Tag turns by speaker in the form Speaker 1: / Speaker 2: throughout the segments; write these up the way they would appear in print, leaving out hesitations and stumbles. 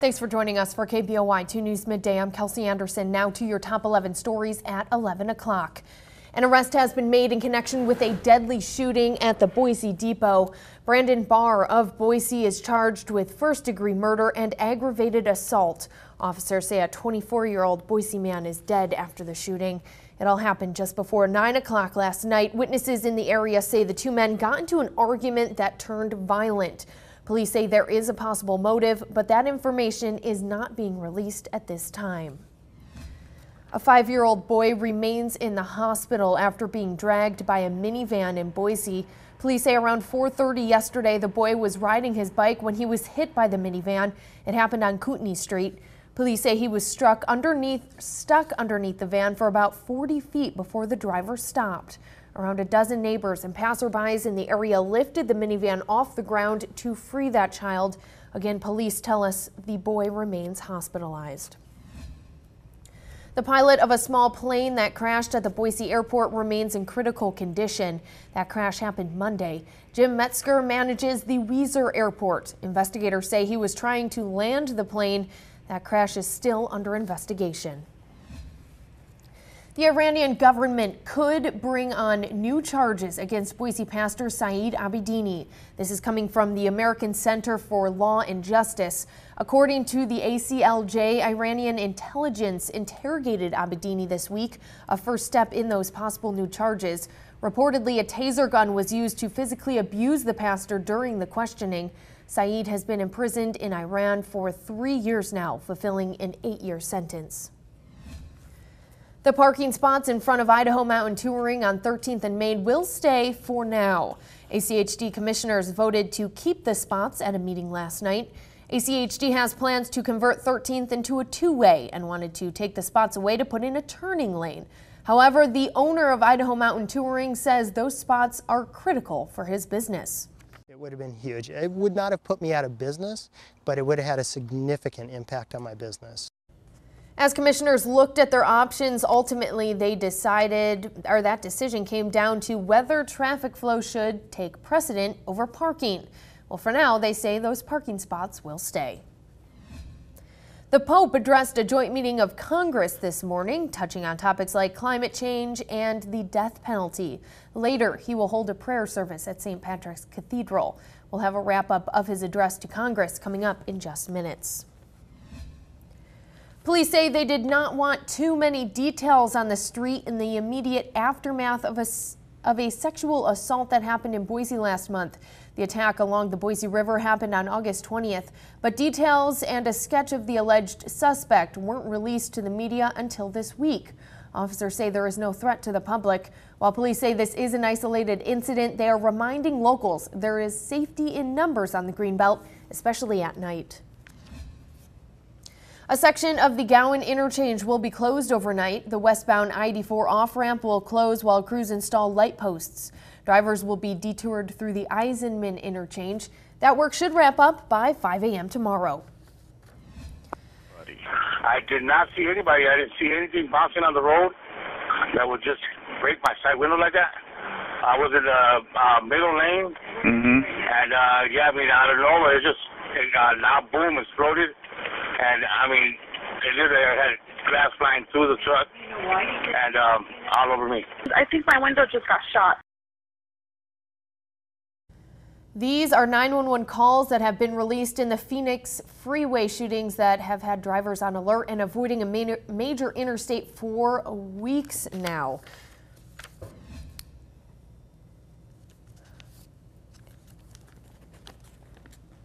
Speaker 1: Thanks for joining us for KBOI 2 News Midday. I'm Kelsey Anderson. Now to your top 11 stories at 11 o'clock. An arrest has been made in connection with a deadly shooting at the Boise Depot. Brandon Barr of Boise is charged with first-degree murder and aggravated assault. Officers say a 24-year-old Boise man is dead after the shooting. It all happened just before 9 o'clock last night. Witnesses in the area say the two men got into an argument that turned violent. Police say there is a possible motive, but that information is not being released at this time. A 5-year-old boy remains in the hospital after being dragged by a minivan in Boise. Police say around 4:30 yesterday, the boy was riding his bike when he was hit by the minivan. It happened on Kootenai Street. Police say he was stuck underneath the van for about 40 feet before the driver stopped. Around a dozen neighbors and passerbys in the area lifted the minivan off the ground to free that child. Again, police tell us the boy remains hospitalized. The pilot of a small plane that crashed at the Boise airport remains in critical condition. That crash happened Monday. Jim Metzger manages the Weiser Airport. Investigators say he was trying to land the plane. That crash is still under investigation. The Iranian government could bring on new charges against Boise pastor Saeed Abedini. This is coming from the American Center for Law and Justice. According to the ACLJ, Iranian intelligence interrogated Abedini this week, a first step in those possible new charges. Reportedly, a taser gun was used to physically abuse the pastor during the questioning. Saeed has been imprisoned in Iran for 3 years now, fulfilling an 8-year sentence. The parking spots in front of Idaho Mountain Touring on 13th and Main will stay for now. ACHD commissioners voted to keep the spots at a meeting last night. ACHD has plans to convert 13th into a two-way and wanted to take the spots away to put in a turning lane. However, the owner of Idaho Mountain Touring says those spots are critical for his business.
Speaker 2: It would have been huge. It would not have put me out of business, but it would have had a significant impact on my business.
Speaker 1: As commissioners looked at their options, ultimately they decided, or that decision came down to whether traffic flow should take precedent over parking. Well, for now, they say those parking spots will stay. The Pope addressed a joint meeting of Congress this morning, touching on topics like climate change and the death penalty. Later, he will hold a prayer service at St. Patrick's Cathedral. We'll have a wrap-up of his address to Congress coming up in just minutes. Police say they did not want too many details on the street in the immediate aftermath of a sexual assault that happened in Boise last month. The attack along the Boise River happened on August 20th, but details and a sketch of the alleged suspect weren't released to the media until this week. Officers say there is no threat to the public. While police say this is an isolated incident, they are reminding locals there is safety in numbers on the Greenbelt, especially at night. A section of the Gowan interchange will be closed overnight. The westbound I-84 off-ramp will close while crews install light posts. Drivers will be detoured through the Eisenman interchange. That work should wrap up by 5 a.m. tomorrow.
Speaker 3: I did not see anybody. I didn't see anything bouncing on the road that would just break my side window like that. I was in the middle lane, and yeah, I mean, out of nowhere, now boom, exploded. And I mean, it literally had glass flying through the truck and all over me.
Speaker 4: I think my window just got shot.
Speaker 1: These are 911 calls that have been released in the Phoenix freeway shootings that have had drivers on alert and avoiding a major interstate for weeks now.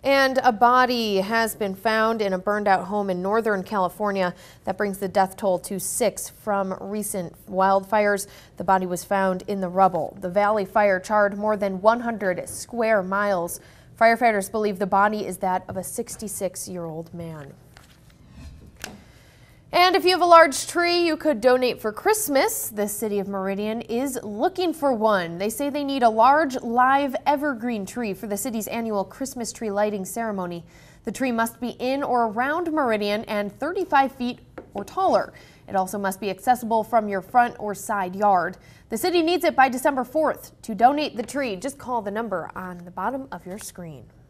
Speaker 1: And a body has been found in a burned out home in Northern California. That brings the death toll to 6 from recent wildfires. The body was found in the rubble. The Valley Fire charred more than 100 square miles. Firefighters believe the body is that of a 66-year-old man. And if you have a large tree you could donate for Christmas, the city of Meridian is looking for one. They say they need a large live evergreen tree for the city's annual Christmas tree lighting ceremony. The tree must be in or around Meridian and 35 feet or taller. It also must be accessible from your front or side yard. The city needs it by December 4th. To donate the tree, just call the number on the bottom of your screen.